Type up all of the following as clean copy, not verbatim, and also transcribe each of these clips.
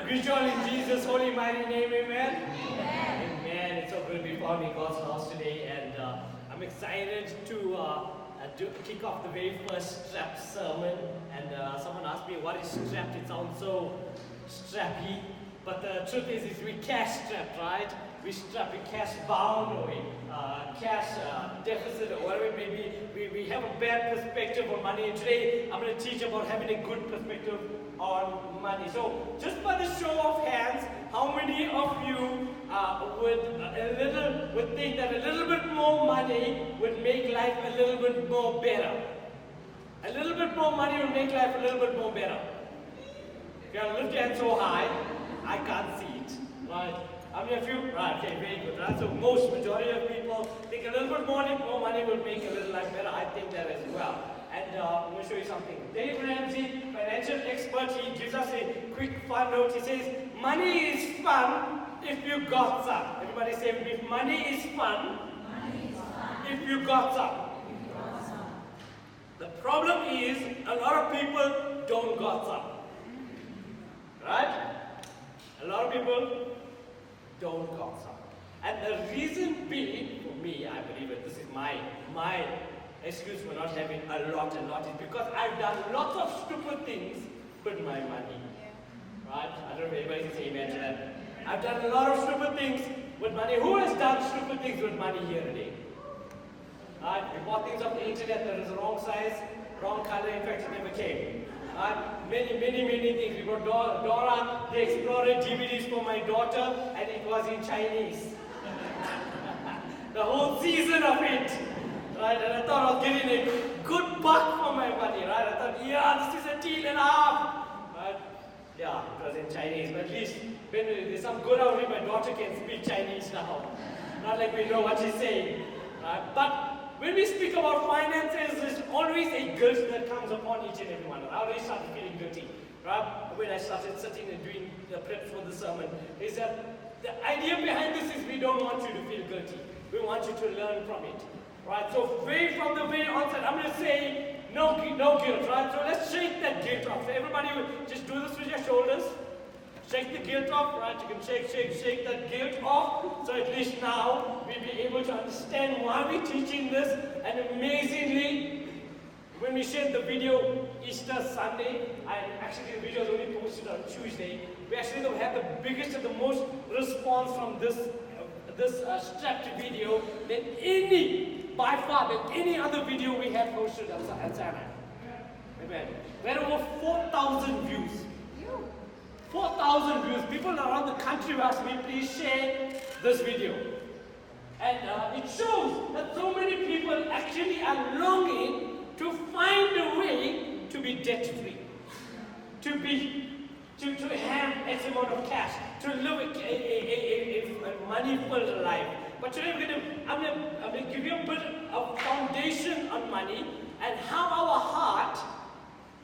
Visual in Jesus' holy mighty name, amen? Amen. It's so good to be found in God's house today, and I'm excited to kick off the very first strap sermon. And someone asked me, what is strapped? It sounds so strappy, but the truth is we cash strapped, right? We cash bound, or we cash deficit, or whatever it may be. We have a bad perspective on money, and today I'm going to teach about having a good perspective on money. So, just by the show of hands, how many of you would think that a little bit more money would make life a little bit more better? A little bit more money would make life a little bit more better. If you lift your hand so high, I can't see it. Right? How many of you? Right, okay, very good. Right? So majority of people think a little bit more money will make a little life better. I think that as well. And I'm going to show you something. Dave Ramsey, financial expert, he gives us a quick fun note. He says, money is fun if you got some. Everybody say with me, money is fun, if you got some. The problem is, a lot of people don't got some. Right? A lot of people don't got some. And the reason being, for me, I believe that this is my excuse for not having a lot, is because I've done lots of stupid things with my money. Right? I don't know if anybody can say amen to that. I've done a lot of stupid things with money. Who has done stupid things with money here today? Right? We bought things off the internet that is the wrong size, wrong color, in fact it never came. Many things. We bought Dora the Explorer DVDs for my daughter, and it was in Chinese. The whole season of it. Right? And I thought I was getting a good buck for my money. Right? I thought, yeah, this is a deal and a half. Right? Yeah, it was in Chinese, but at least when there's some good out of it, my daughter can speak Chinese now. Not like we know what she's saying. Right? But when we speak about finances, there's always a guilt that comes upon each and every one. I already started feeling guilty. Right? When I started sitting and doing the prep for the sermon, is that the idea behind this is we don't want you to feel guilty. We want you to learn from it. Right? So from the very onset, I'm going to say no guilt. Right? So let's shake that guilt off. So everybody will just do this with your shoulders. Shake the guilt off, right? You can shake that guilt off. So at least now we'll be able to understand why we're teaching this. And amazingly, when we shared the video Easter Sunday, and actually the video was only posted on Tuesday, we actually had the biggest and the most response from this strapped video than by far than any other video we have posted at Sinai. Amen. We had over 4,000 views. 4,000 views. People around the country were asking me, please share this video. And it shows that so many people actually are longing to find a way to be debt-free, to have X amount of cash, to live a money-filled life. But today I'm going to give you a bit of foundation on money and how our heart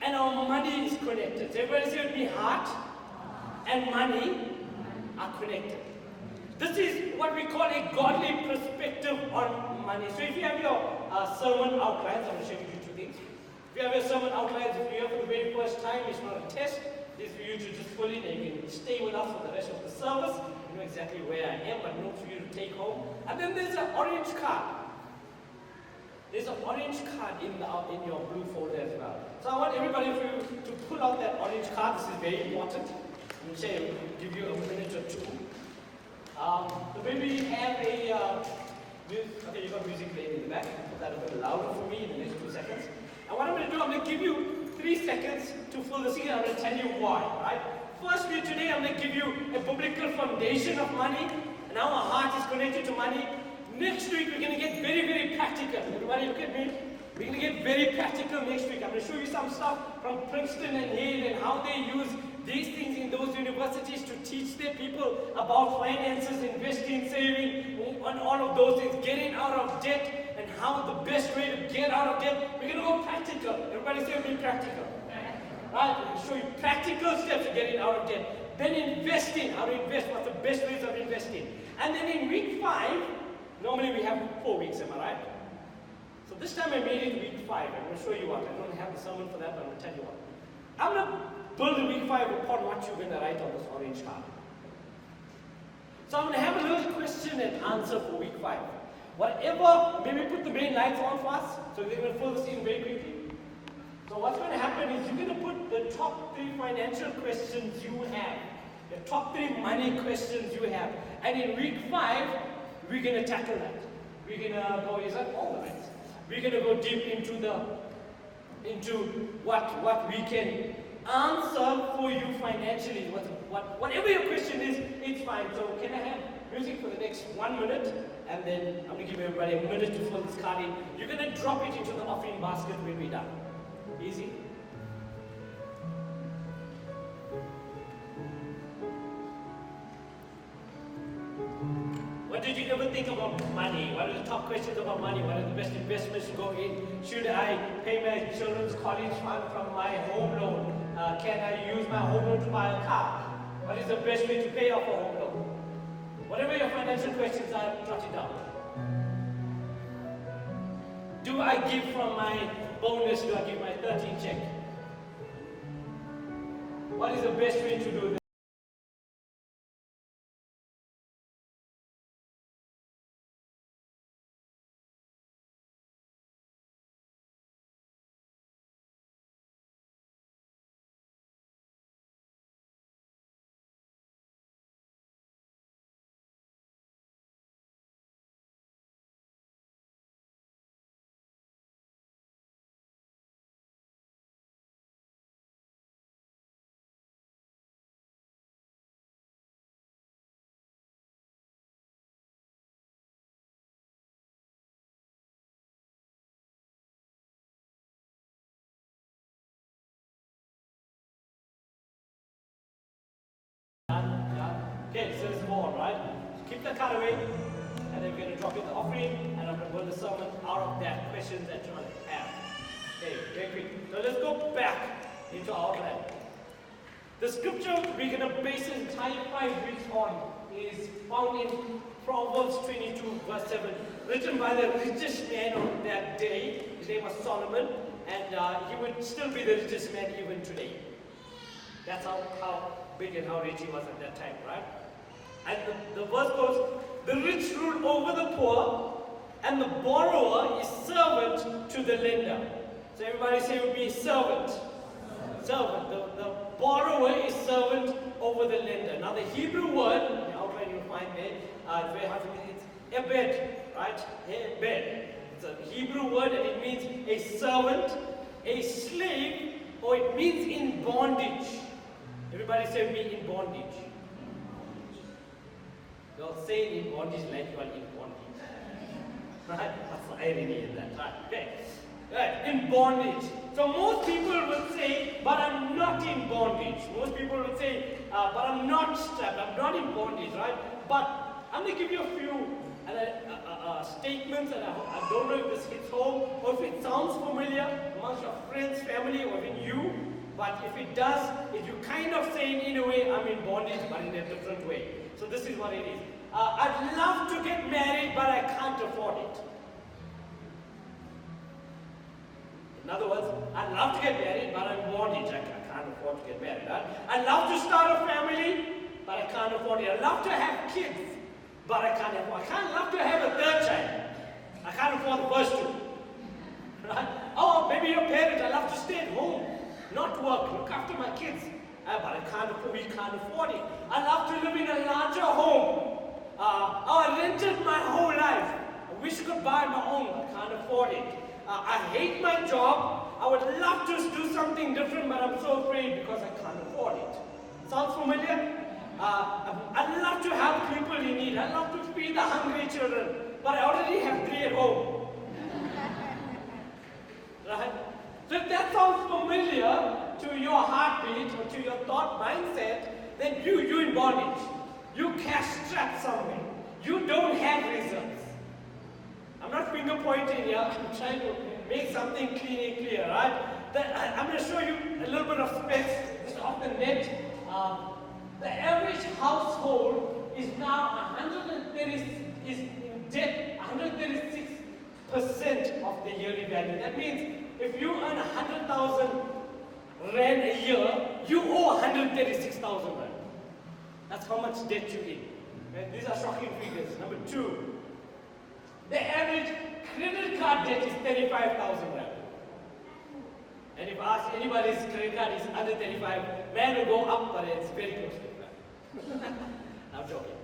and our money is connected. So everybody say with me, heart and money are connected. This is what we call a godly perspective on money. So if you have your sermon outlines, I'm going to show you two things. If you have your sermon outlines, if you're here for the very first time, it's not a test. It's for you to just pull in and you can stay with us for the rest of the service. You know exactly where I am, but notes for you to take home. And then there's an orange card. There's an orange card in your blue folder as well. So I want everybody to pull out that orange card. This is very important. I'm going to give you a minute or two. So maybe we have okay, you've got music playing in the back. Put that a bit louder for me in the next 2 seconds. And what I'm going to do, I'm going to give you 3 seconds to fill this in. I'm going to tell you why, right? Firstly, today I'm going to give you a biblical foundation of money and how our heart is connected to money. Next week, we're going to get very, very practical. Everybody look at me. We're going to get very practical next week. I'm going to show you some stuff from Princeton and Yale and how they use these things in those universities to teach their people about finances, investing, saving, and all of those things, getting out of debt, and how the best way to get out of debt. We're going to go practical. Everybody say be practical. Right? We're going to show you practical steps to getting out of debt. Then investing, how to invest, what's the best ways of investing. And then in week 5, normally we have 4 weeks, am I right? So this time I made it week 5. I'm going to show you what. I don't have the sermon for that, but I'm going to tell you what. I'm going to build a week 5 upon what you're going to write on this orange card. So I'm going to have a little question and answer for week 5. Whatever, maybe put the main lights on for us, so we're going to fill this in very quickly. So what's going to happen is you're going to put the top 3 financial questions you have, the top 3 money questions you have, and in week 5, we're going to tackle that. We're going to go, is that all of it? We're going to go deep into what we can answer for you financially. Whatever your question is, it's fine. So can I have music for the next 1 minute? And then I'm going to give everybody a minute to fill this card in. You're going to drop it into the offering basket when we're done. Easy? What did you ever think about money? What are the top questions about money? What are the best investments to go in? Should I pay my children's college fund from my home loan? Can I use my home loan to buy a car? What is the best way to pay off a home loan? Whatever your financial questions are, jot it down. Do I give from my bonus? Do I give my 13 check? What is the best way to do this? Okay, so it's more, right? So keep that card away, and then we're going to drop in the offering, and I'm going to build the sermon out of that questions that you want to have. Okay, very quick. So let's go back into our outline. The scripture we're going to base the entire 5 weeks on is found in Proverbs 22, verse 7, written by the richest man of that day. His name was Solomon, and he would still be the richest man even today. That's how big and how rich he was at that time, right? And the verse goes, the rich rule over the poor, and the borrower is servant to the lender. So everybody say it would be servant. Servant. The borrower is servant over the lender. Now the Hebrew word, in the outline you'll find there, it's very hard to read, it's ebed, right? Ebed. It's a Hebrew word and it means a servant, a slave, or it means in bondage. Everybody say me in bondage. Don't say in bondage like you are in bondage. Right? That's the irony in that. Right? Okay. Right. In bondage. So most people will say, but I'm not in bondage. Most people will say, but I'm not strapped. I'm not in bondage, right? But I'm going to give you a few statements, and I don't know if this hits home or if it sounds familiar amongst your friends, family, or even you. But if it does, if you kind of saying in a way, I'm in bondage, but in a different way. So this is what it is. I'd love to get married, but I can't afford it. In other words, I'd love to get married, but I'm in bondage. I can't afford to get married. Right? I'd love to start a family, but I can't afford it. I'd love to have kids, but I can't afford it. I can't love to have a third child. I can't afford the first two. Right? Oh, maybe you're a parent. I love to stay at home. Not work, look after my kids, but we can't afford it. I love to live in a larger home. I rented my whole life. I wish I could buy my own, I can't afford it. I hate my job. I would love to do something different, but I'm so afraid because I can't afford it. Sounds familiar? I'd love to help people in need. I'd love to feed the hungry children, but I already have 3 at home. Right? So if that sounds familiar to your heartbeat or to your thought mindset, then you're in bondage. You cash strapped somewhere. You don't have reserves. I'm not finger pointing here. I'm trying to make something clean and clear, right? I'm going to show you a little bit of specs just off the net. The average household is now 136% of the yearly value. That means if you earn 100,000 rand a year, you owe 136,000 rand. That's how much debt you're in. Right? These are shocking figures. Number two, the average credit card debt is 35,000 rand. And if I ask anybody's credit card is under 35, man will go up, but it's very close to that. I'm joking.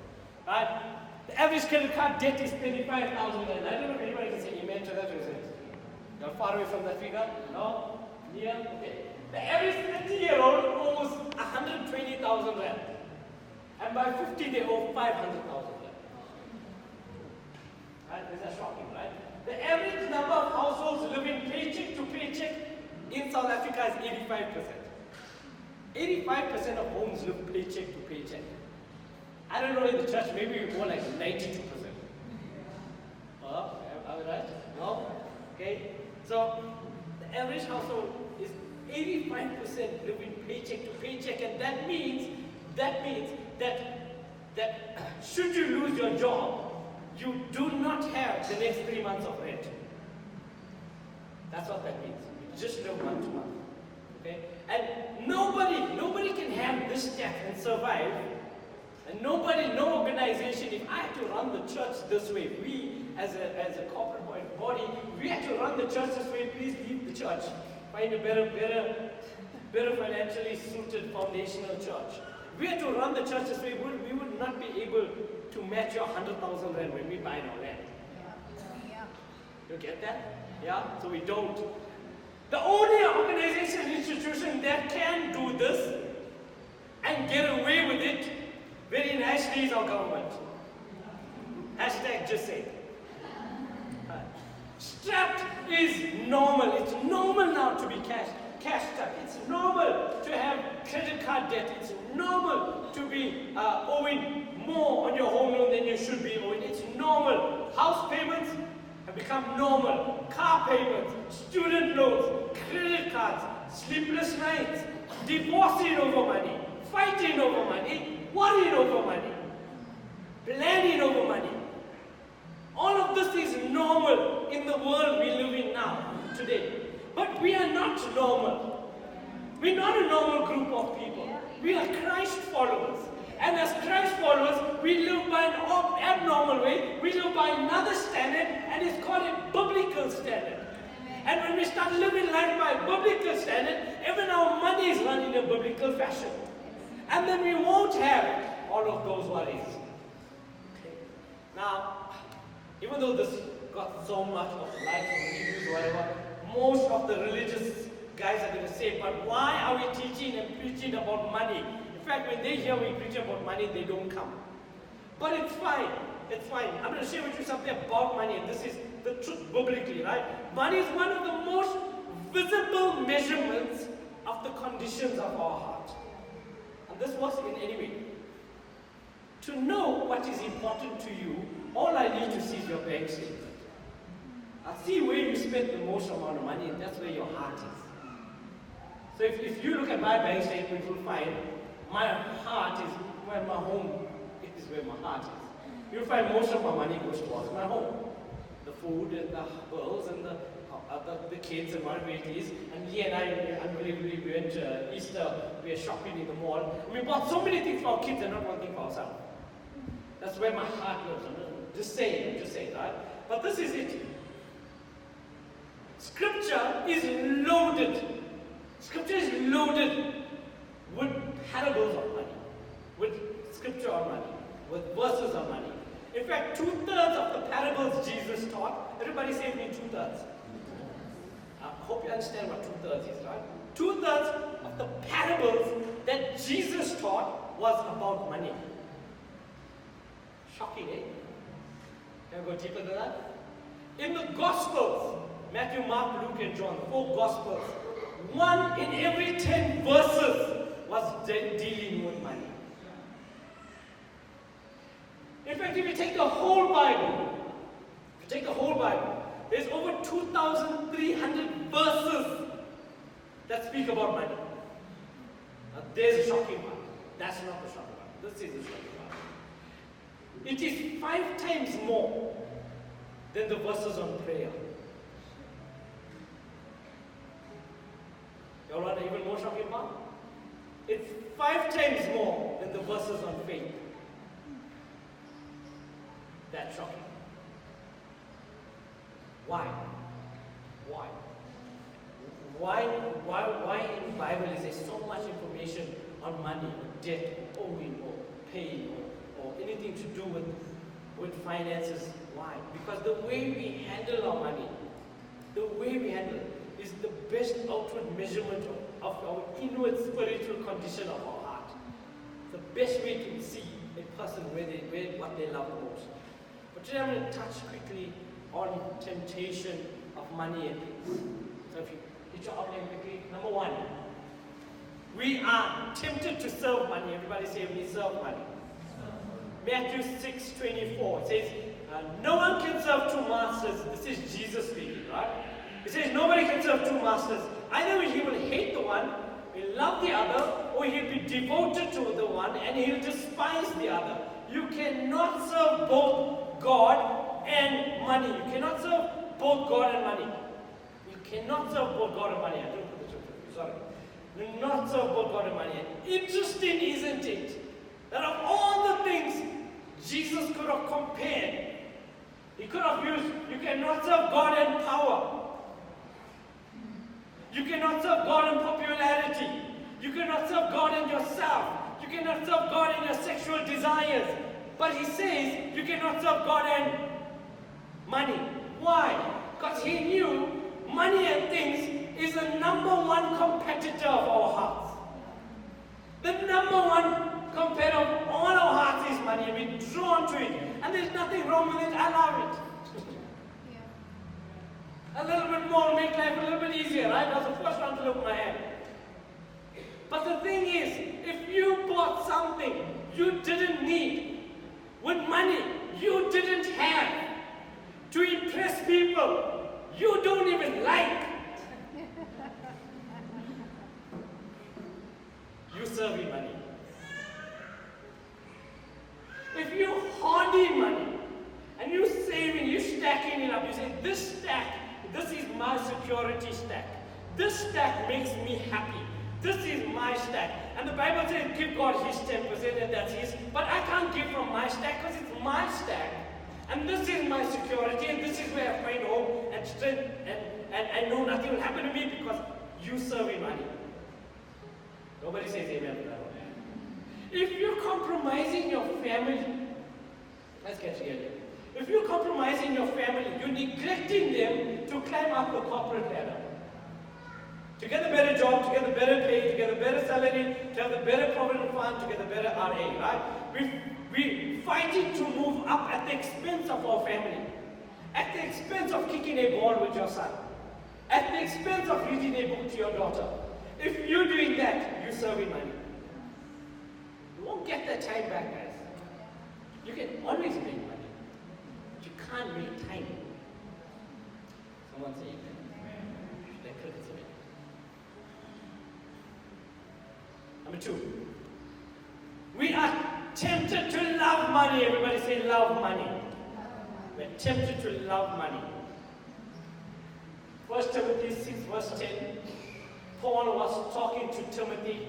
Right? The average credit card debt is 35,000 rand. I don't know if anybody can say amen to that or is it? You're far away from that figure? No? Near? Okay. The average 30-year-old owes 120,000 rand. And by 50, they owe 500,000 rand. Right? These are shocking, right? The average number of households living paycheck to paycheck in South Africa is 85%. 85% of homes live paycheck to paycheck. I don't know in the church, maybe more like 92%. Are we right? No? Okay? So, the average household is 85% living paycheck to paycheck, and that means that should you lose your job, you do not have the next 3 months of rent. That's what that means. You just live month to month. Okay? And nobody can have this tax and survive. And no organization, if I had to run the church this way, we as a corporate body, we had to run the church this way, please leave the church. Find a better financially suited foundational church. We had to run the church this way, we would not be able to match your 100,000 rand when we buy our land. You get that? Yeah? So we don't. The only organization and institution that can do this and get away with it very nicely is our government. Hashtag just say. Strapped is normal. It's normal now to be cash strapped. It's normal to have credit card debt. It's normal to be owing more on your home loan than you should be owing. It's normal. House payments have become normal. Car payments, student loans, credit cards, sleepless nights, divorcing over money, fighting over money, worrying over money, planning over money. All of this is normal in the world we live in now, today. But we are not normal. We're not a normal group of people. We are Christ followers. And as Christ followers, we live by an abnormal way. We live by another standard, and it's called a biblical standard. And when we start living life by a biblical standard, even our money is run in a biblical fashion. And then we won't have all of those worries. Okay. Now, even though this got so much of likes and reviews or whatever, most of the religious guys are going to say, but why are we teaching and preaching about money? In fact, when they hear we preach about money, they don't come. But it's fine. It's fine. I'm going to share with you something about money, and this is the truth biblically, right? Money is one of the most visible measurements of the conditions of our heart. And this works in any way. To know what is important to you, all I need to see is your bank statement. I see where you spend the most amount of money, and that's where your heart is. So if you look at my bank statement, you'll find my heart is where my home is, where my heart is. You'll find most of my money goes towards my home. The food and the bills and the kids and whatever it is. And Lee and I, unbelievably, we went to Easter, we were shopping in the mall. And we bought so many things for our kids and not one thing for ourselves. That's where my heart goes. Just saying, right? But this is it. Scripture is loaded. Scripture is loaded with parables of money, with scripture on money, with verses on money. In fact, 2/3 of the parables Jesus taught, everybody say me 2/3. I hope you understand what 2/3 is, right? 2/3 of the parables that Jesus taught was about money. Shocking, eh? Can I go deeper than that? In the Gospels, Matthew, Mark, Luke, and John, 4 Gospels, 1 in every 10 verses was dealing with money. In fact, if you take the whole Bible, there's over 2,300 verses that speak about money. Now, there's a shocking one. That's not the shocking one. This is the shocking one. It is 5 times more than the verses on prayer. You all want an even more shocking part? It's 5 times more than the verses on faith. That's shocking. Why? Why? Why in the Bible is there so much information on money, or debt, or owing, or paying, or anything to do with finances? Why? Because the way we handle our money, the way we handle it, is the best outward measurement of our inward spiritual condition of our heart. The best way to see a person what they love most. But today I'm going to touch quickly on temptation of money and things. So if you hit your outline quickly, number 1, we are tempted to serve money. Everybody say we serve money. Matthew 6:24 says, no one can serve 2 masters. This is Jesus speaking, right? It says nobody can serve 2 masters. Either he will hate the one, he'll love the other, or he'll be devoted to the one and he'll despise the other. You cannot serve both God and money. You cannot serve both God and money. You cannot serve both God and money. I don't put the scripture for you, sorry. You cannot serve both God and money. And interesting, isn't it, that of all the things Jesus could have compared, he could have used, you cannot serve God and power. You cannot serve God in popularity. You cannot serve God in yourself. You cannot serve God in your sexual desires. But he says you cannot serve God and money. Why? Because he knew money and things is the number 1 competitor of our hearts. The number 1 competitor of all our hearts is money. We're drawn to it. And there's nothing wrong with it. I love it. A little bit more, make life a little bit easier, right? I was the first one to look at my hand. But the thing is, if you bought something you didn't need, with money you didn't have, to impress people you don't even like, you serving money. If you're hoarding money, and you're saving, you're stacking it up, you say, this stack, this is my security stack. This stack makes me happy. This is my stack. And the Bible says, give God his 10% and that's his. But I can't give from my stack because it's my stack. And this is my security and this is where I find home and strength and I know nothing will happen to me because you serving money. Nobody says amen to that one. If you're compromising your family, let's get together. If you're compromising your family, you're neglecting them to climb up the corporate ladder. To get a better job, to get a better pay, to get a better salary, to have a better provident fund, to get a better RA, right? We're fighting to move up at the expense of our family. At the expense of kicking a ball with your son. At the expense of reading a book to your daughter. If you're doing that, you're serving money. You won't get that time back, guys. You can always make money. You can't make time. Someone say amen. Like crickets a bit. Number 2. We are tempted to love money. Everybody say love money. We're tempted to love money. 1 Timothy 6 verse 10. Paul was talking to Timothy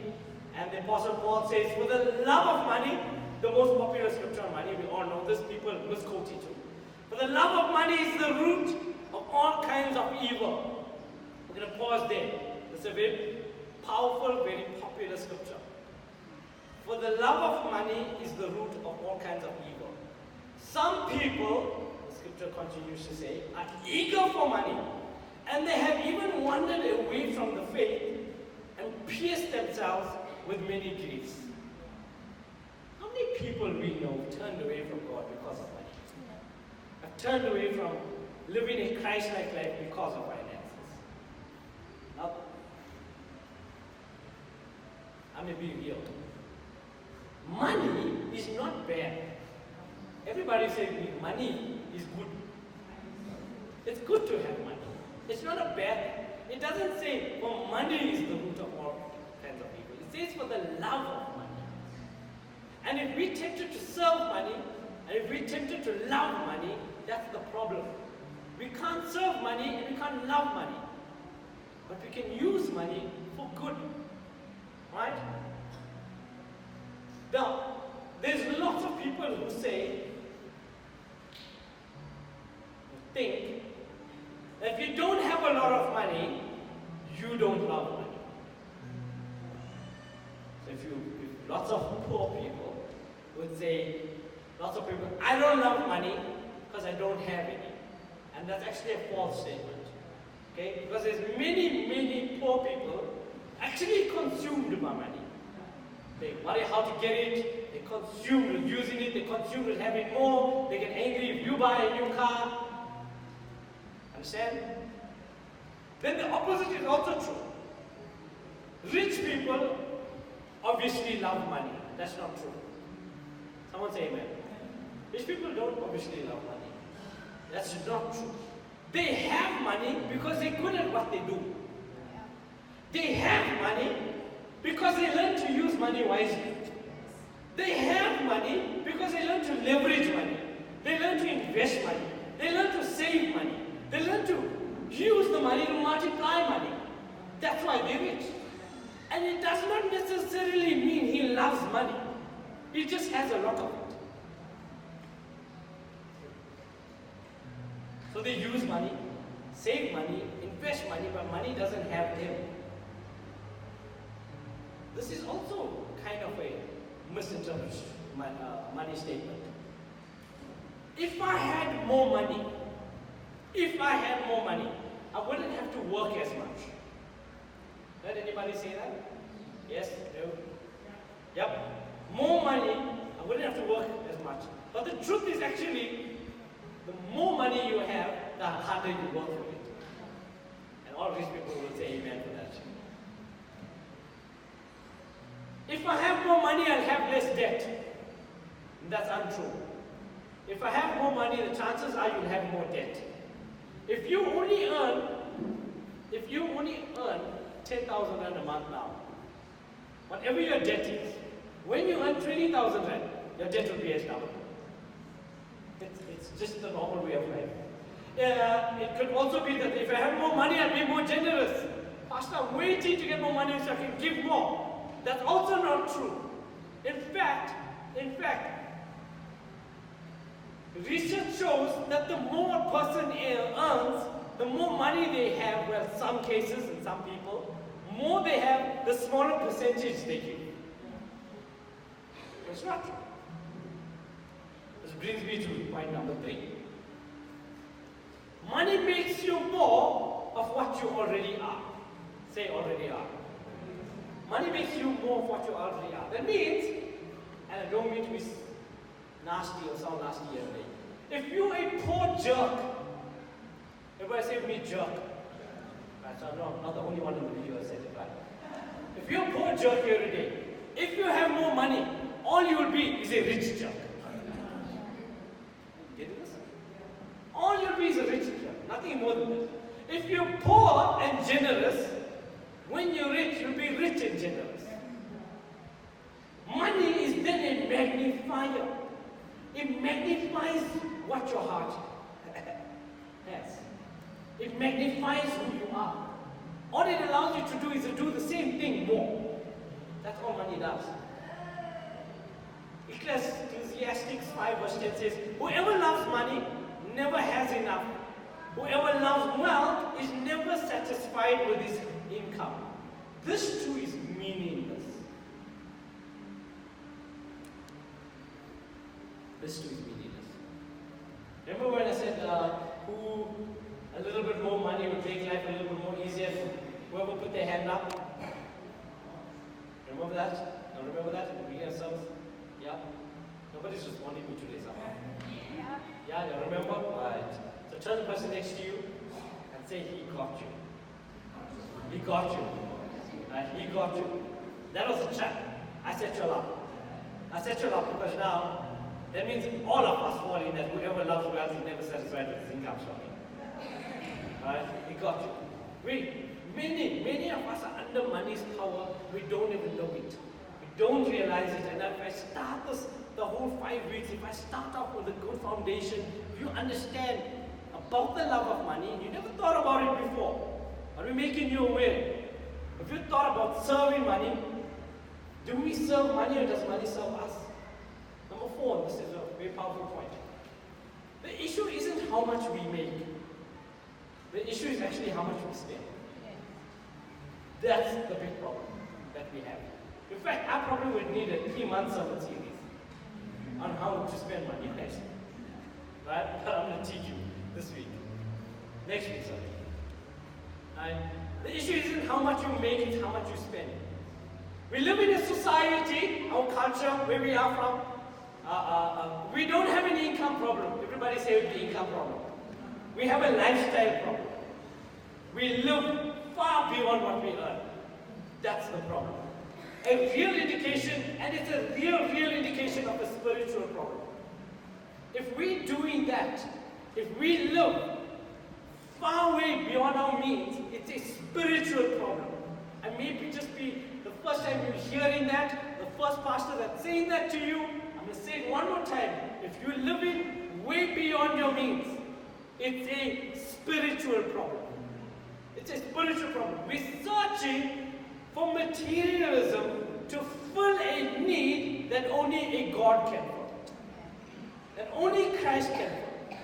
and the Apostle Paul says, for the love of money, the most popular scripture on money, we all know this, people misquote it too. For the love of money is the root of all kinds of evil. We're going to pause there. It's a very powerful, very popular scripture. For the love of money is the root of all kinds of evil. Some people, the scripture continues to say, are eager for money. And they have even wandered away from the faith and pierced themselves with many griefs. How many people we know turned away from God because of money? Have turned away from living a Christ-like life because of finances. Now, I may be real. Money is not bad. Everybody says money is good. It's good to have money. It's not a bad thing. It doesn't say, well, money is the root of all kinds of evil. It says for the love of money. And if we're tempted to serve money, and if we're tempted to love money, that's the problem. We can't serve money and we can't love money. But we can use money for for good. Right? Now, there's lots of people who think that if you don't have a lot of money, you don't love money. So if lots of poor people would say, lots of people, I don't love money because I don't have any. And that's actually a false statement. Okay? Because there's many poor people actually consumed by money. They worry how to get it, they consume with using it, they consume with having more, they get angry if you buy a new car. Understand? Then the opposite is also true. Rich people obviously love money. That's not true. Someone say amen. Rich people don't obviously love money. That's not true. They have money because they're good at what they do. They have money because they learn to use money wisely. They have money because they learn to leverage money. They learn to invest money. They learn to save money. They learn to use the money to multiply money. That's why they're rich. And it does not necessarily mean he loves money. He just has a lot of it. So they use money, save money, invest money, but money doesn't have them. This is also kind of a misinterpreted money statement. If I had more money, I wouldn't have to work as much. Heard anybody say that? Yes? No? Yep. More money, I wouldn't have to work as much. But the truth is actually, the more money you have, the harder you work for it. And all these people will say amen for that. If I have more money, I'll have less debt. And that's untrue. If I have more money, the chances are you'll have more debt. If you only earn 10,000 rand a month now, whatever your debt is, when you earn 20,000 rand, your debt will be as double. It's just the normal way of life. It could also be that if I have more money, I'll be more generous. Pastor, I'm waiting to get more money so I can give more. That's also not true. In fact, research shows that the more a person earns, the more money they have. Well, some cases and some people, more they have, the smaller percentage they give. It's not true. This brings me to point number 3. Money makes you more of what you already are. Say already are. Money makes you more of what you already are. That means, and I don't mean to be nasty or sound nasty here today. If you're a poor jerk, everybody say with me jerk. Right, so I'm not the only one in the video who said it, right? If you're a poor jerk here today, if you have more money, all you will be is a rich jerk. Get this? All you'll be is a rich jerk, nothing more than that. If you're poor and generous, when you're rich, you'll be rich and generous. Money is then a magnifier. It magnifies what your heart has. It magnifies who you are. All it allows you to do is to do the same thing more. That's all money does. Ecclesiastes 5 verse 10 says, whoever loves money never has enough. Whoever loves wealth is never satisfied with his income. This too is meaningless. This too is meaningless. Remember when I said who a little bit more money would make life a little bit more easier for whoever put their hand up? Remember that? Now remember that in the beginning of service? Yeah? Nobody's responding to me today somehow. Yeah, you remember? Right. So turn the person next to you and say, he got you. He got you. Right? He got you. That was a trap. I set you up. I set you up because now, that means all of us fall in that whoever loves wealth is never satisfied with his income shopping. Right? He got you. Many of us are under money's power. We don't even know it. We don't realize it. And if I start the whole 5 weeks, if I start off with a good foundation, if you understand about the love of money, you never thought about it before. But we're making you aware. If you thought about serving money, do we serve money or does money serve us? Number 4, this is a very powerful point. The issue isn't how much we make. The issue is actually how much we spend. That's the big problem that we have. In fact, I probably would need a 3-month sermon series on how to spend money next week. Right? But I'm going to teach you this week. Next week, sorry. Right? The issue isn't how much you make, it's how much you spend. We live in a society, our culture, where we are from, we don't have an income problem. Everybody say the income problem. We have a lifestyle problem. We live far beyond what we earn. That's the problem. A real indication, and it's a real indication of a spiritual problem. If we're doing that, if we live far way beyond our means, it's a spiritual problem. And maybe just be the first time you're hearing that, the first pastor that's saying that to you, I'm going to say it one more time. If you're living way beyond your means, it's a spiritual problem. It's a spiritual problem. We're searching for materialism to fill a need that only a God can fill. That only Christ can fill.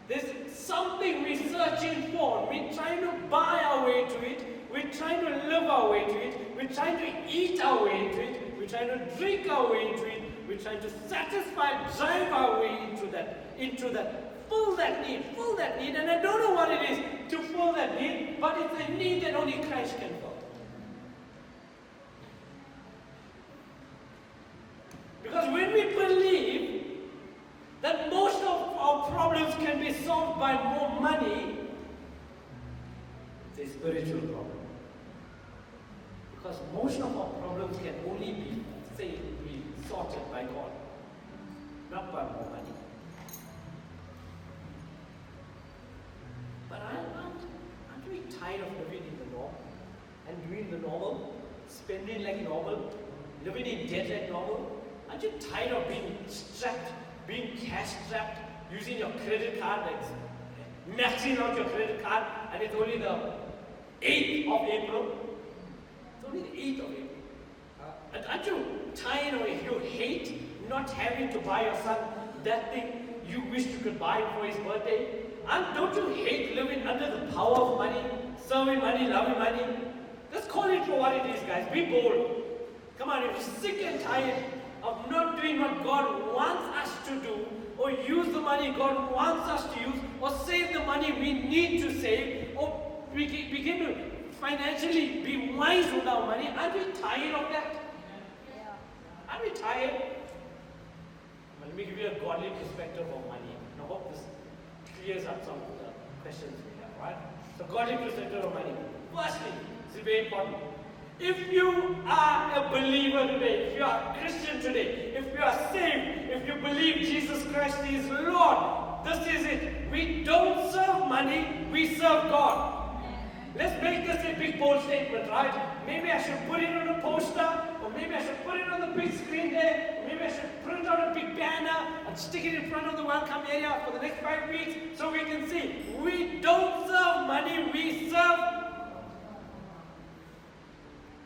There's something we're searching for. We're trying to buy our way to it. We're trying to live our way to it. We're trying to eat our way into it. We're trying to drink our way into it. We're trying to satisfy, drive our way into that. Fill that need, and I don't know what it is to fill that need, but it's a need that only Christ can fill. Because when we believe that most of our problems can be solved by more money, it's a spiritual problem. Because most of our problems can only be sorted by God, not by more money. But aren't we tired of living in the norm and doing the normal, spending like normal, living in debt like normal? Aren't you tired of being strapped, being cash strapped, using your credit card, like maxing out your credit card, and it's only the 8th of April? It's only the 8th of April. And aren't you tired or you hate not having to buy your son that thing you wish you could buy for his birthday? And don't you hate living under the power of money, serving money, loving money? Let's call it for what it is, guys. Be bold. Come on, if you're sick and tired of not doing what God wants us to do, or use the money God wants us to use, or save the money we need to save, or begin to financially be wise with our money, aren't we tired of that? Aren't we tired? Well, let me give you a godly perspective of money. I hope this clears up some of the questions we have, right? So godly perspective of money. Firstly, this is very important. If you are a believer today, if you are a Christian today, if you are saved, if you believe Jesus Christ is Lord, this is it. We don't serve money, we serve God. Let's make this a big bold statement, right? Maybe I should put it on a poster, or maybe I should put it on the big screen there, or maybe I should print out a big banner and stick it in front of the welcome area for the next 5 weeks so we can see. We don't serve money, we serve.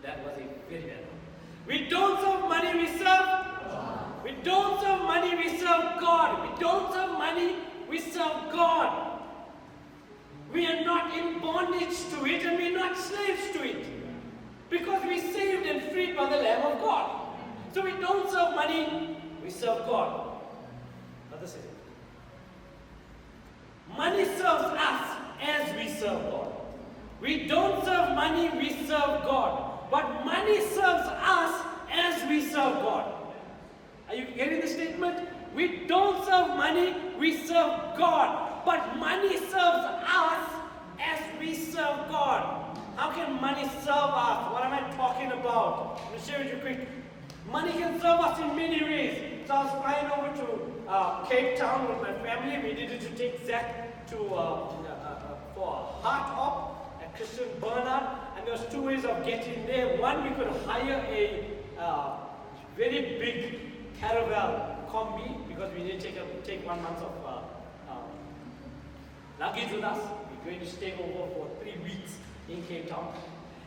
That was a very bad one. We don't serve money, we serve God. We don't serve money, we serve God. We don't serve money, we serve God. We are not in bondage to it, and we are not slaves to it. Because we are saved and freed by the Lamb of God. So we don't serve money, we serve God. Now this is it. Money serves us as we serve God. We don't serve money, we serve God. But money serves us as we serve God. Are you getting the statement? We don't serve money, we serve God. But money serves us as we serve God. How can money serve us? What am I talking about? I'm going to share with you quick. Money can serve us in many ways. So I was flying over to Cape Town with my family. We needed to take Zach to for a heart op at Christian Bernard. And there was 2 ways of getting there. One, we could hire a very big caravan combi because we need to take 1 month of luggage with us. We're going to stay over for 3 weeks in Cape Town.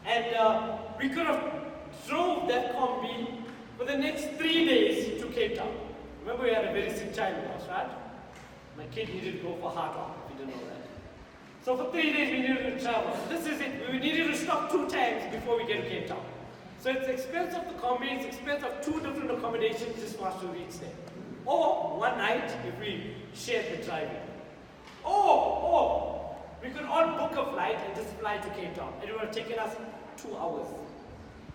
And we could have drove that combi for the next 3 days to Cape Town. Remember, we had a very sick child with us, right? My kid needed to go for heart op, if you didn't know that. So for 3 days we needed to travel. This is it. We needed to stop 2 times before we get to Cape Town. So it's the expense of the combi, it's the expense of 2 different accommodations just for us to reach there. Or one night if we shared the driving. Or we could all book a flight and just fly to Cape Town. It would have taken us 2 hours.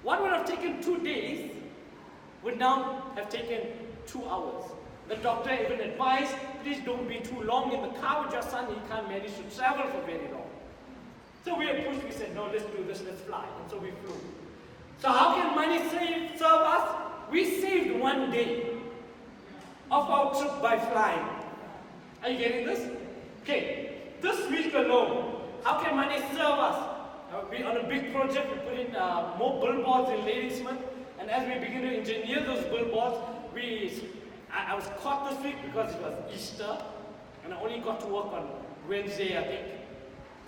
What would have taken 2 days would now have taken 2 hours. The doctor even advised, please don't be too long in the car with your son, he can't manage to travel for very long. So we had pushed, we said, no, let's do this, let's fly. And so we flew. So how can money serve us? We saved 1 day of our trip by flying. Are you getting this? Okay, this week alone, how can money serve us? We're on a big project, we put in more billboards in Ladysmith, and as we begin to engineer those billboards, I was caught this week because it was Easter, and I only got to work on Wednesday, I think,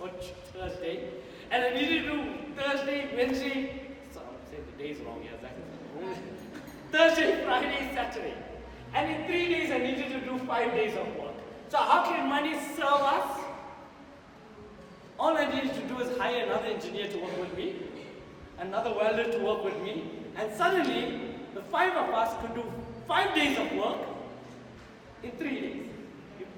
or Thursday, and I needed to do Thursday, Wednesday, so I'm saying the days wrong here, exactly. Thursday, Friday, Saturday, and in 3 days I needed to do 5 days of work. So how can money serve us? All I needed to do is hire another engineer to work with me, another welder to work with me, and suddenly the 5 of us could do 5 days of work in 3 days.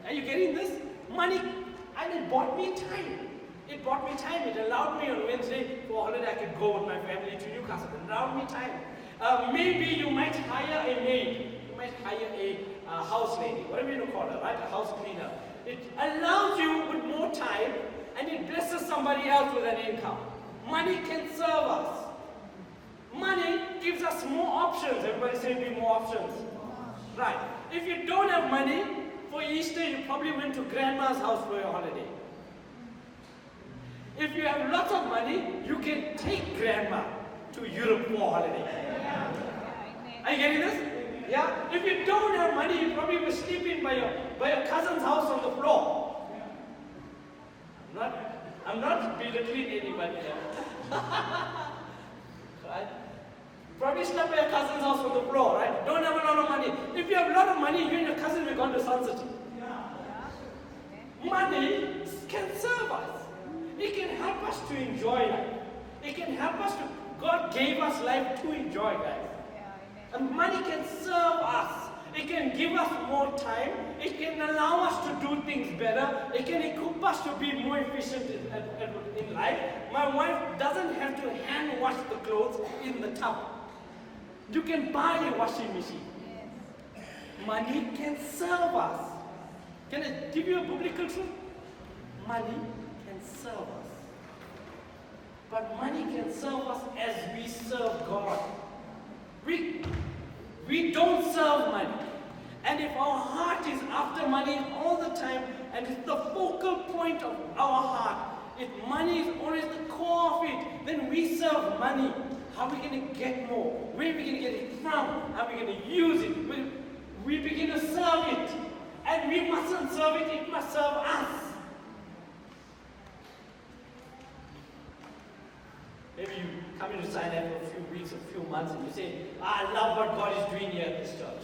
Are you getting this? Money, and it bought me time. It bought me time. It allowed me on Wednesday for a holiday I could go with my family to Newcastle. It allowed me time. Maybe you might hire a maid. You might hire a house lady, whatever you call her, right? A house cleaner. It allows you with more time, and it blesses somebody else with an income. Money can serve us. Money gives us more options. Everybody say be more options. Right. If you don't have money, for Easter you probably went to grandma's house for your holiday. If you have lots of money, you can take grandma to Europe for a holiday. Are you getting this? Yeah? If you don't have money, you probably were sleeping by your cousin's house on the floor. I'm not belittling anybody here. Right? Probably slept by your cousin's house on the floor, right? Don't have a lot of money. If you have a lot of money, you and your cousin will go to Sun City. Money can serve us. It can help us to enjoy life. It can help us to, God gave us life to enjoy, guys. And money can serve us. It can give us more time. It can allow us to do things better. It can equip us to be more efficient in life. My wife doesn't have to hand wash the clothes in the tub. You can buy a washing machine. Money can serve us. Can I give you a biblical truth? Money can serve us. But money can serve us as we serve God. We don't serve money. And if our heart is after money all the time, and it's the focal point of our heart, if money is always the core of it, then we serve money. How are we going to get more? Where are we going to get it from? How are we going to use it? We begin to serve it. And we mustn't serve it, it must serve us. Maybe you come into Sinai for a few weeks, a few months, and you say, I love what God is doing here at this church.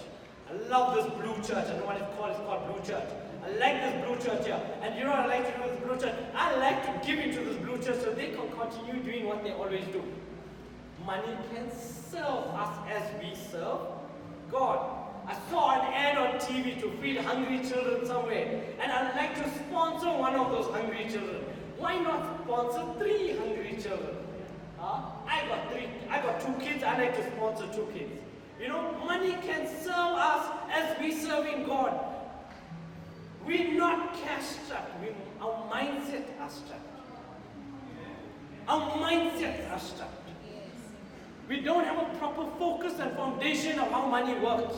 I love this blue church. I don't know what it's called Blue Church. I like this blue church here. And you know what I like to do with this blue church? I like to give into this blue church so they can continue doing what they always do. Money can serve us as we serve God. I saw an ad on TV to feed hungry children somewhere, and I'd like to sponsor one of those hungry children. Why not sponsor 3 hungry children? I got 2 kids, I like to sponsor 2 kids. You know, money can serve us as we serve in God. We're not cash strapped, our mindset are strapped. Our mindsets are strapped. We don't have a proper focus and foundation of how money works.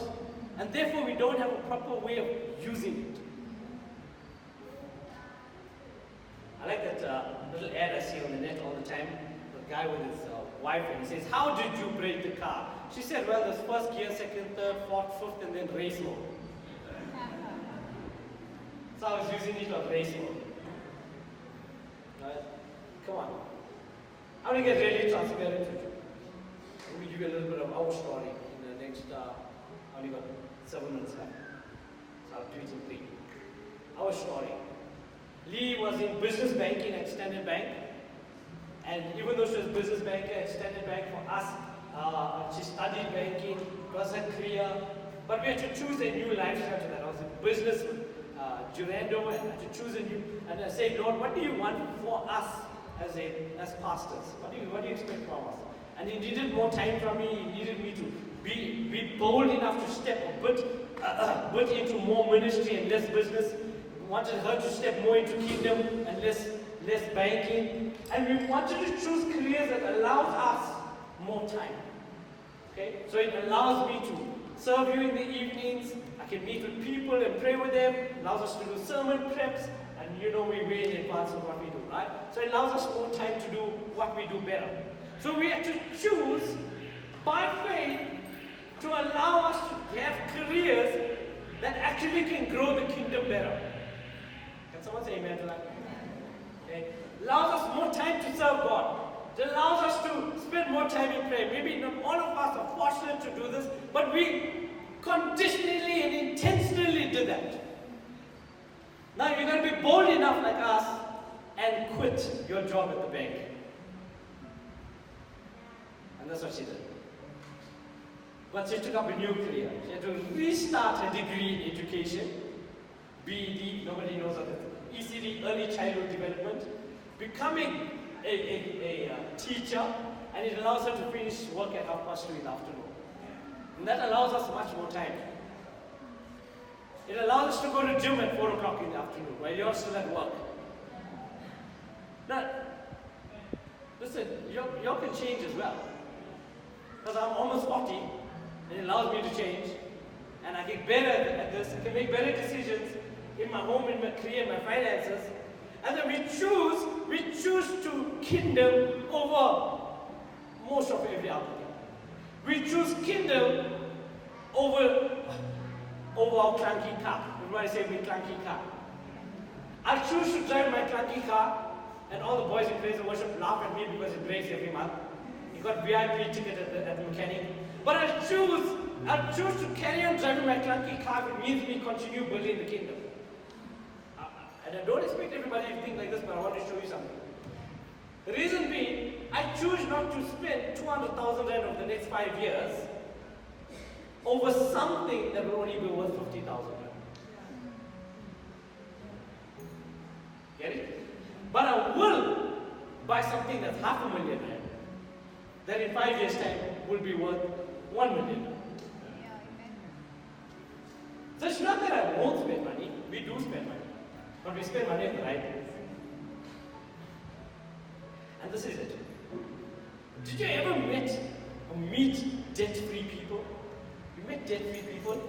And therefore we don't have a proper way of using it. I like that little ad I see on the net all the time. The guy with his wife, and he says, how did you brake the car? She said, well, there's first gear, second, third, fourth, fifth, and then race mode. So I was using it on race mode. Right? Come on. I want to get really transparent with you. Let me give you a little bit of our story in the next, I only got 7 minutes left. So I'll do it in 3. Our story. Lee was in business banking at Standard Bank. And even though she was a business banker at Standard Bank, for us, she studied banking, it was her career. But we had to choose a new lifestyle to that. I was in business with Durando, and I had to choose a new, and I said, Lord, what do you want for us as pastors? What do you expect from us? And He needed more time from me. He needed me to be bold enough to step a bit into more ministry and less business. We wanted her to step more into kingdom and less banking. And we wanted to choose careers that allows us more time. Okay? So it allows me to serve you in the evenings. I can meet with people and pray with them. It allows us to do sermon preps. And you know we way in advance of what we do, right? So it allows us more time to do what we do better. So we have to choose by faith to allow us to have careers that actually can grow the kingdom better. Can someone say amen to that? Okay. Allows us more time to serve God. It allows us to spend more time in prayer. Maybe not all of us are fortunate to do this, but we conditionally and intentionally did that. Now you're going to be bold enough like us and quit your job at the bank. And that's what she did. But she took up a new career. She had to restart her degree in education. BED, nobody knows what it is. ECD, Early Childhood Development. Becoming a teacher, and it allows her to finish work at 2:30 in the afternoon. And that allows us much more time. It allows us to go to gym at 4 o'clock in the afternoon while you're still at work. Now, listen, you can change as well. Because I'm almost 40, and it allows me to change. And I get better at this. I can make better decisions in my home, in my career, in my finances. And then we choose to kingdom over most of every other thing. We choose kingdom over our clunky car. Everybody say me clunky car. I choose to drive my clunky car, and all the boys in praise and worship laugh at me because it breaks every month. You got VIP ticket at the mechanic. But I choose to carry on driving my clunky car if it means me continue building the kingdom. And I don't expect everybody to think like this, but I want to show you something. The reason being, I choose not to spend 200,000 rand over the next 5 years over something that will only be worth 50,000 rand. Get it? But I will buy something that's 500,000 rand, that in 5 years' time will be worth 1 million rand. So it's not that I won't spend money, we do spend money. But we spend money on the right things. And this is it. Did you ever meet debt-free people? You met debt-free people?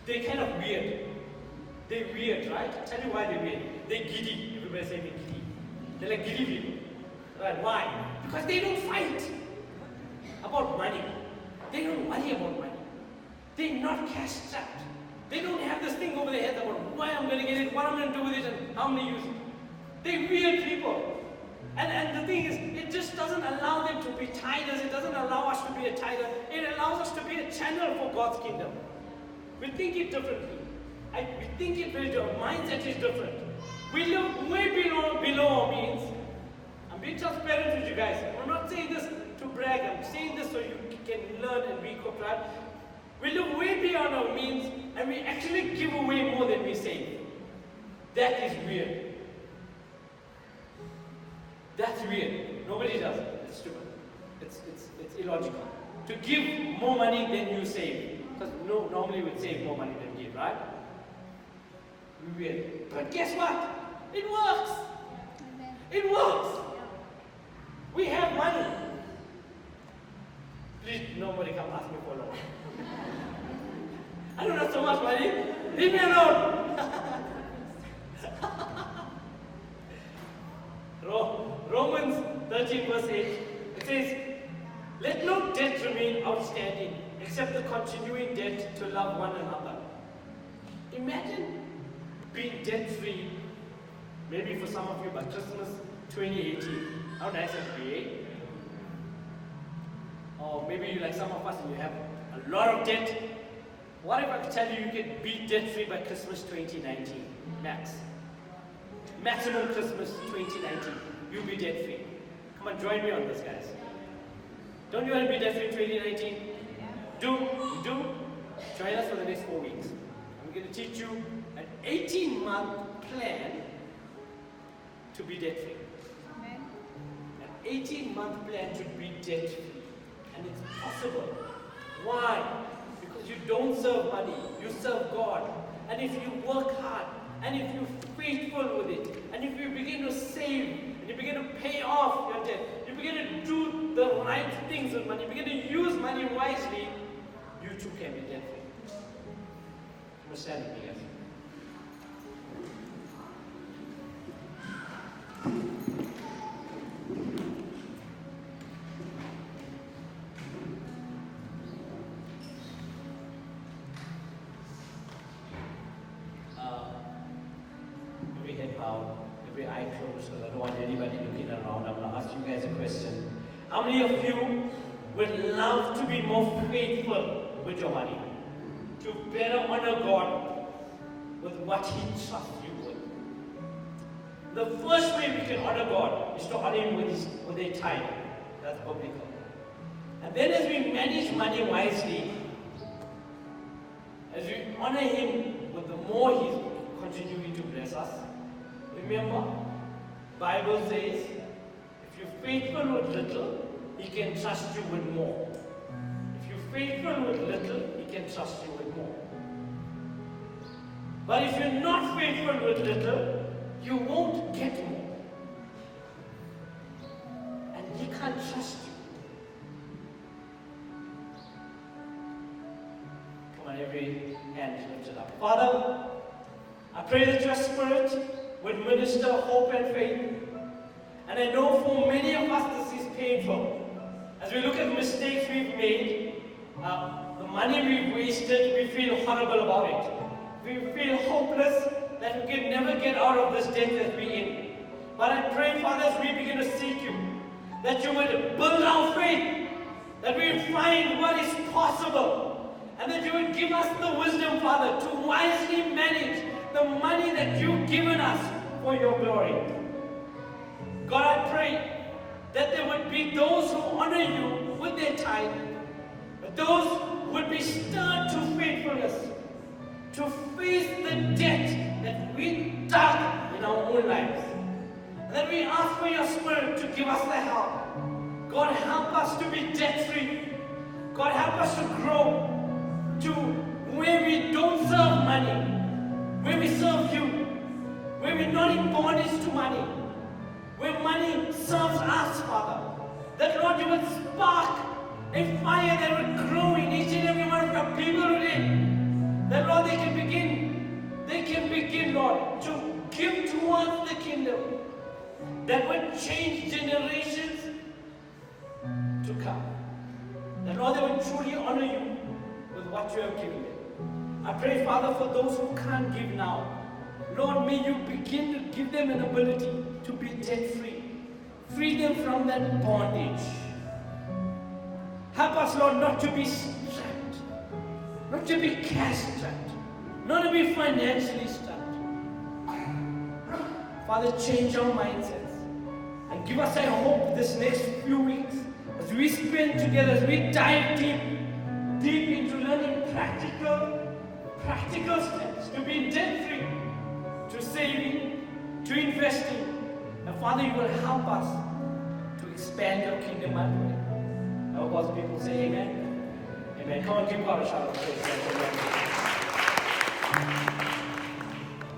They're kind of weird. They're weird, right? I'll tell you why they're weird. They're giddy. Everybody say they're giddy. They're like giddy people. Right? Why? Because they don't fight about money. They don't worry about money. They're not cash-strapped. They don't have this thing over their head about why I'm going to get it, what I'm going to do with it, and how I'm going to use it. They're weird people. And the thing is, it just doesn't allow them to be tithers. It doesn't allow us to be a tither. It allows us to be a channel for God's kingdom. We think it differently. We think it very different. Our mindset is different. We live way below our means. I'm being transparent with you guys. I'm not saying this to brag. I'm saying this so you can learn and be equipped, right? We live way beyond our means, and we actually give away more than we save. That is weird. That's weird. Nobody does it. It's stupid. It's illogical. To give more money than you save. Because normally we'd save more money than give, right? Weird. But guess what? It works. It works. We have money. Please, nobody come ask me for a loan. I don't have so much money. Leave me alone. Romans 13 verse 8, it says, let no debt remain outstanding except the continuing debt to love one another. Imagine being debt-free, maybe for some of you by Christmas 2018. How nice that would be, eh? or maybe you like some of us and you have a lot of debt. What if I could tell you you can be debt-free by Christmas 2019? Max. Maximum Christmas 2019. You'll be debt-free. Come on, join me on this, guys. Don't you want to be debt-free in 2019? Do? You do? Join us for the next 4 weeks. I'm going to teach you an 18-month plan to be debt-free. An 18-month plan to be debt-free. And it's possible. Why? Because you don't serve money, you serve God. And if you work hard, and if you're faithful with it, and if you begin to save, and you begin to pay off your debt, you begin to do the right things with money, you begin to use money wisely, you too can be debt-free. Understand with me, guys? Every head bowed, every eye closed, because I don't want anybody looking around. I'm going to ask you guys a question. How many of you would love to be more faithful with your money? To better honor God with what He trusts you with? The first way we can honor God is to honor Him with a tithe. That's biblical. And then as we manage money wisely, as we honor Him with the more He's continuing to bless us, remember, Bible says, if you're faithful with little, He can trust you with more. If you're faithful with little, He can trust you with more. But if you're not faithful with little, you won't get more. And He can't trust you. Come on, every hand lifted up. Father, I pray that your Spirit would minister hope and faith. And I know for many of us this is painful. As we look at the mistakes we've made, the money we've wasted, we feel horrible about it. We feel hopeless that we can never get out of this debt that we're in. But I pray, Father, as we begin to seek you, that you would build our faith, that we would find what is possible, and that you would give us the wisdom, Father, to wisely manage the money that you've given us for your glory. God, I pray that there would be those who honor you with their tithe, those who would be stirred to faithfulness, to face the debt that we dug in our own lives. And that we ask for your Spirit to give us the help. God, help us to be debt-free. God, help us to grow to where we don't serve money, where we serve you, where we're not in bondage to money, where money serves us, Father. That, Lord, you would spark a fire that would grow in each and every one of your people today. That, Lord, they can begin, Lord, to give towards the kingdom that would change generations to come. That, Lord, they would truly honor you with what you have given them. I pray, Father, for those who can't give now, Lord, may you begin to give them an ability to be debt-free. Free them from that bondage. Help us, Lord, not to be strapped, not to be cash-strapped, not to be financially strapped. Father, change our mindsets and give us a hope this next few weeks as we spend together, as we dive deep into learning practical steps to be debt-free, to saving, to investing. And Father, you will help us to expand your kingdom, I pray. I hope God's people say amen. Amen. Come on, give God a shout of praise.